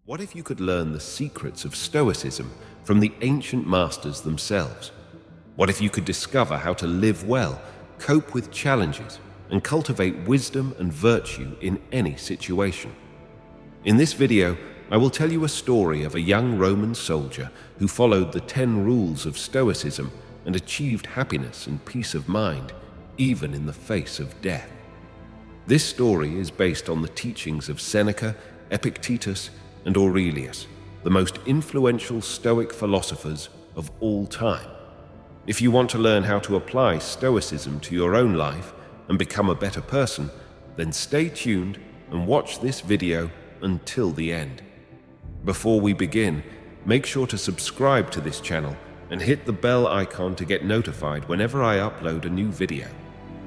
What if you could learn the secrets of Stoicism from the ancient masters themselves? What if you could discover how to live well, cope with challenges, and cultivate wisdom and virtue in any situation? In this video, I will tell you a story of a young Roman soldier who followed the 10 rules of Stoicism and achieved happiness and peace of mind, even in the face of death. This story is based on the teachings of Seneca, Epictetus, and Aurelius, the most influential Stoic philosophers of all time. If you want to learn how to apply Stoicism to your own life and become a better person, then stay tuned and watch this video until the end. Before we begin, make sure to subscribe to this channel and hit the bell icon to get notified whenever I upload a new video.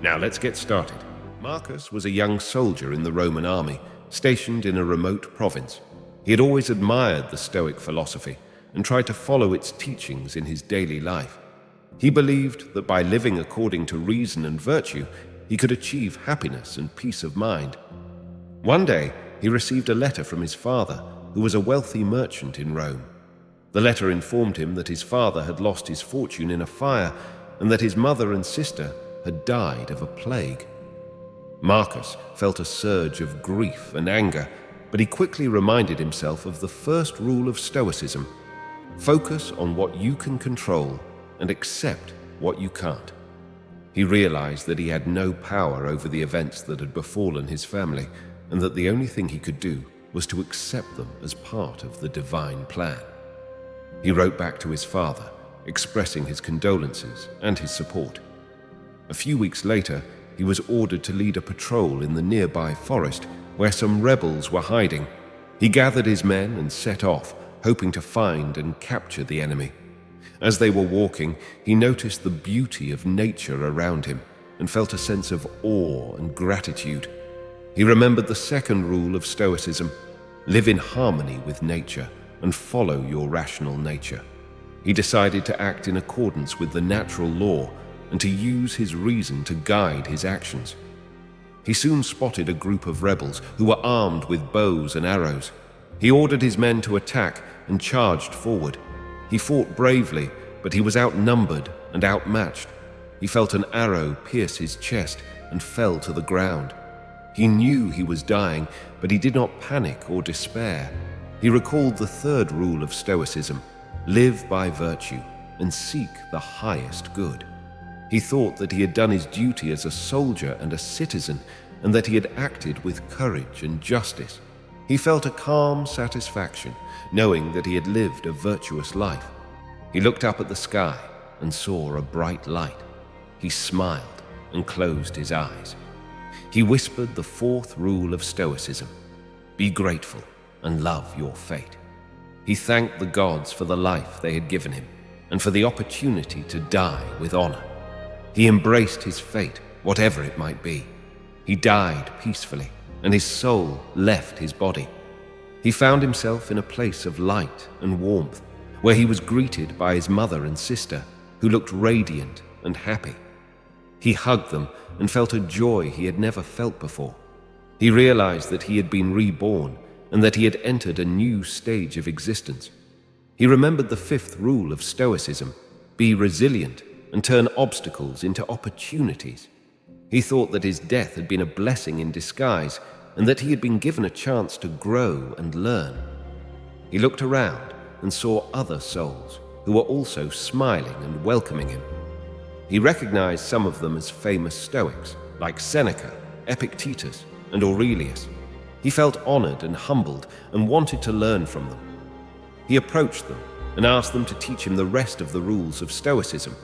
Now let's get started. Marcus was a young soldier in the Roman army, stationed in a remote province. He had always admired the Stoic philosophy and tried to follow its teachings in his daily life. He believed that by living according to reason and virtue, he could achieve happiness and peace of mind. One day, he received a letter from his father, who was a wealthy merchant in Rome. The letter informed him that his father had lost his fortune in a fire and that his mother and sister had died of a plague. Marcus felt a surge of grief and anger, but he quickly reminded himself of the first rule of Stoicism: focus on what you can control and accept what you can't. He realized that he had no power over the events that had befallen his family, and that the only thing he could do was to accept them as part of the divine plan. He wrote back to his father, expressing his condolences and his support. A few weeks later, he was ordered to lead a patrol in the nearby forest where some rebels were hiding. He gathered his men and set off, hoping to find and capture the enemy. As they were walking, he noticed the beauty of nature around him and felt a sense of awe and gratitude. He remembered the second rule of Stoicism: live in harmony with nature and follow your rational nature. He decided to act in accordance with the natural law and to use his reason to guide his actions. He soon spotted a group of rebels who were armed with bows and arrows. He ordered his men to attack and charged forward. He fought bravely, but he was outnumbered and outmatched. He felt an arrow pierce his chest and fell to the ground. He knew he was dying, but he did not panic or despair. He recalled the third rule of Stoicism: live by virtue and seek the highest good. He thought that he had done his duty as a soldier and a citizen, and that he had acted with courage and justice. He felt a calm satisfaction, knowing that he had lived a virtuous life. He looked up at the sky and saw a bright light. He smiled and closed his eyes. He whispered the fourth rule of Stoicism: be grateful and love your fate. He thanked the gods for the life they had given him and for the opportunity to die with honor. He embraced his fate, whatever it might be. He died peacefully, and his soul left his body. He found himself in a place of light and warmth, where he was greeted by his mother and sister, who looked radiant and happy. He hugged them and felt a joy he had never felt before. He realized that he had been reborn and that he had entered a new stage of existence. He remembered the fifth rule of Stoicism: be resilient and turn obstacles into opportunities. He thought that his death had been a blessing in disguise and that he had been given a chance to grow and learn. He looked around and saw other souls who were also smiling and welcoming him. He recognized some of them as famous Stoics, like Seneca, Epictetus, and Aurelius. He felt honored and humbled and wanted to learn from them. He approached them and asked them to teach him the rest of the rules of Stoicism.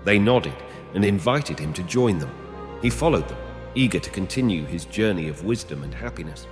They nodded and invited him to join them. He followed them, eager to continue his journey of wisdom and happiness.